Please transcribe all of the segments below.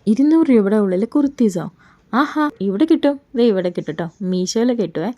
200 രൂപയുടെ ഉള്ളിൽ കുർത്തീസോ? ആഹാ, ഇവിടെ കിട്ടും. ദേ ഇവിടെ കിട്ടും കേട്ടോ, മീഷോയിൽ കിട്ടുമേ.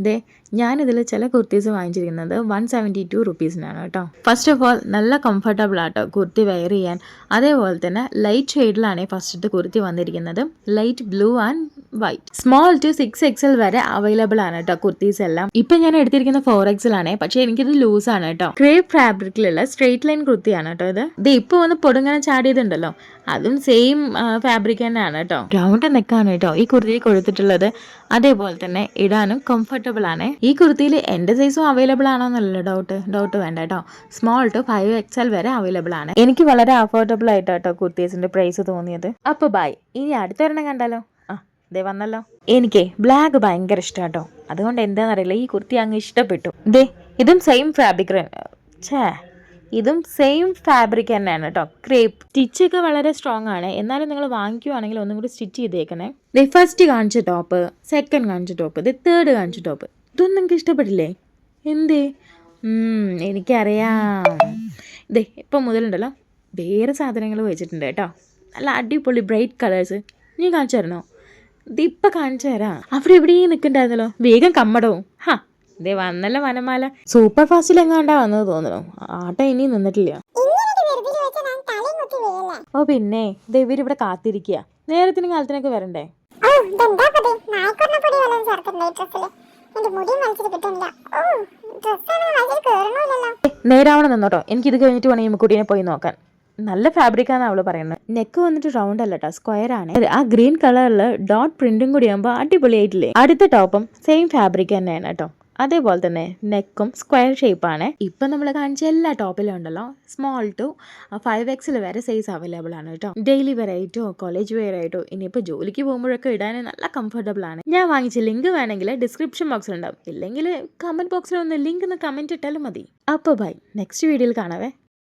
ദേ ഞാനിതിൽ ചില കുർത്തീസ് വാങ്ങിച്ചിരിക്കുന്നത് 172 റുപ്പീസിനാണ് കേട്ടോ. ഫസ്റ്റ് ഓഫ് ഓൾ നല്ല കംഫർട്ടബിൾ ആട്ടോ കുർത്തി വെയർ ചെയ്യാൻ. അതേപോലെ തന്നെ ലൈറ്റ് ഷെയ്ഡിലാണ് ഫസ്റ്റത്തെ കുർത്തി വന്നിരിക്കുന്നത്. Light blue and white. Small to 6XL വരെ അവൈലബിൾ ആണ് കേട്ടോ കുർത്തീസ് എല്ലാം. ഇപ്പൊ ഞാൻ എടുത്തിരിക്കുന്ന 4XL ആണ്, പക്ഷേ എനിക്കിത് ലൂസ് ആണ് കേട്ടോ. ക്രേപ്പ് ഫാബ്രിക്കിലുള്ള സ്ട്രെയിറ്റ് ലൈൻ കുർത്തിയാണ് കേട്ടോ ഇത്. ഇത് ഇപ്പൊ വന്ന് പൊടുങ്ങനെ ചാടിയതുണ്ടല്ലോ, അതും സെയിം ഫാബ്രിക് തന്നെയാണ് കേട്ടോ. റൗണ്ട് നെക്കാണ് കേട്ടോ ഈ കുർത്തിയിൽ കൊടുത്തിട്ടുള്ളത്. അതേപോലെ തന്നെ ഇടാനും കംഫർട്ടബിൾ ആണ്. ഈ കുർത്തിയിൽ എൻ്റെ സൈസും അവൈലബിൾ ആണോ എന്നല്ല ഡൗട്ട് വേണ്ട കേട്ടോ. സ്മോൾ ടു 5XL വരെ അവൈലബിൾ ആണ്. എനിക്ക് വളരെ അഫോർഡബിൾ ആയിട്ടോ കുർത്തീസിന്റെ പ്രൈസ് തോന്നിയത്. അപ്പൊ ബൈ. ഇനി അടുത്തൊരെണ്ണം കണ്ടാലോ? ദേ വന്നല്ലോ. എനിക്ക് ബ്ലാക്ക് ഭയങ്കര ഇഷ്ടാട്ടോ, അതുകൊണ്ട് എന്താണെന്നറിയില്ല ഈ കുർത്തി അങ്ങ് ഇഷ്ടപ്പെട്ടു. ദേ ഇതും സെയിം ഫാബ്രിക് ഇതും സെയിം ഫാബ്രിക് തന്നെയാണ് കേട്ടോ. ക്രേപ്പ് സ്റ്റിച്ചൊക്കെ വളരെ സ്ട്രോങ് ആണ്. എന്നാലും നിങ്ങൾ വാങ്ങിക്കുവാണെങ്കിൽ ഒന്നും കൂടി സ്റ്റിച്ച് ചെയ്തേക്കണേ. ദേ ഫസ്റ്റ് കാണിച്ച ടോപ്പ്, സെക്കൻഡ് കാണിച്ച ടോപ്പ്, ദേ തേർഡ് കാണിച്ച ടോപ്പ്. ഇതൊന്നും നിങ്ങൾക്ക് ഇഷ്ടപ്പെട്ടില്ലേ? എന്തേ? എനിക്കറിയാം. ദേ ഇപ്പം മുതലുണ്ടല്ലോ വേറെ സാധനങ്ങൾ വെച്ചിട്ടുണ്ട് കേട്ടോ, നല്ല അടിപൊളി ബ്രൈറ്റ് കളേഴ്സ്. നീ കാണിച്ചു തരണോ? ഇതിപ്പം കാണിച്ചു തരാം. അവിടെ എവിടെയും നിൽക്കണ്ടായിരുന്നല്ലോ, വേഗം കമ്മടവും. ദേ വന്നല്ലോ വനമാല. സൂപ്പർ ഫാസ്റ്റിൽ എങ്ങാണ്ടാ വന്നത് തോന്നണോ, ആട്ടം ഇനിയും നിന്നിട്ടില്ല. ഓ പിന്നെ ദേ ഇവരിവിടെ കാത്തിരിക്കുക, നേരത്തിന് കാലത്തിനൊക്കെ വരണ്ടേ. നേരാവണം നിന്നോട്ടോ, എനിക്കിത് കഴിഞ്ഞിട്ട് വേണം ഈ മുക്കുട്ടീനെ പോയി നോക്കാൻ. നല്ല ഫാബ്രിക്കാന്ന് അവള് പറയുന്നത്. നെക്ക് വന്നിട്ട് റൗണ്ട് അല്ല കേട്ടോ, സ്ക്വയർ ആണ്. ആ ഗ്രീൻ കളറിൽ ഡോട്ട് പ്രിന്റും കൂടി ആകുമ്പോൾ അടിപൊളിയായിട്ടില്ലേ. അടുത്ത ടോപ്പും സെയിം ഫാബ്രിക് തന്നെയാണ് കേട്ടോ. അതേപോലെ തന്നെ നെക്കും സ്ക്വയർ ഷേപ്പാണ്. ഇപ്പം നമ്മൾ കാണിച്ച എല്ലാ ടോപ്പിലും ഉണ്ടല്ലോ സ്മോൾ ടു 5XL വരെ സൈസ് അവൈലബിൾ ആണ് കേട്ടോ. ഡെയിലി വെയർ ആയിട്ടോ കോളേജ് വെയർ ആയിട്ടോ ഇനിയിപ്പോൾ ജോലിക്ക് പോകുമ്പോഴൊക്കെ ഇടാൻ നല്ല കംഫർട്ടബിൾ ആണ്. ഞാൻ വാങ്ങിച്ച ലിങ്ക് വേണമെങ്കിൽ ഡിസ്ക്രിപ്ഷൻ ബോക്സിൽ ഉണ്ടാവും, ഇല്ലെങ്കിൽ കമന്റ് ബോക്സിൽ ഒന്ന് ലിങ്ക് ഒന്ന് കമന്റ് ഇട്ടാലും മതി. അപ്പോൾ ബൈ, നെക്സ്റ്റ് വീഡിയോയിൽ കാണാവേ.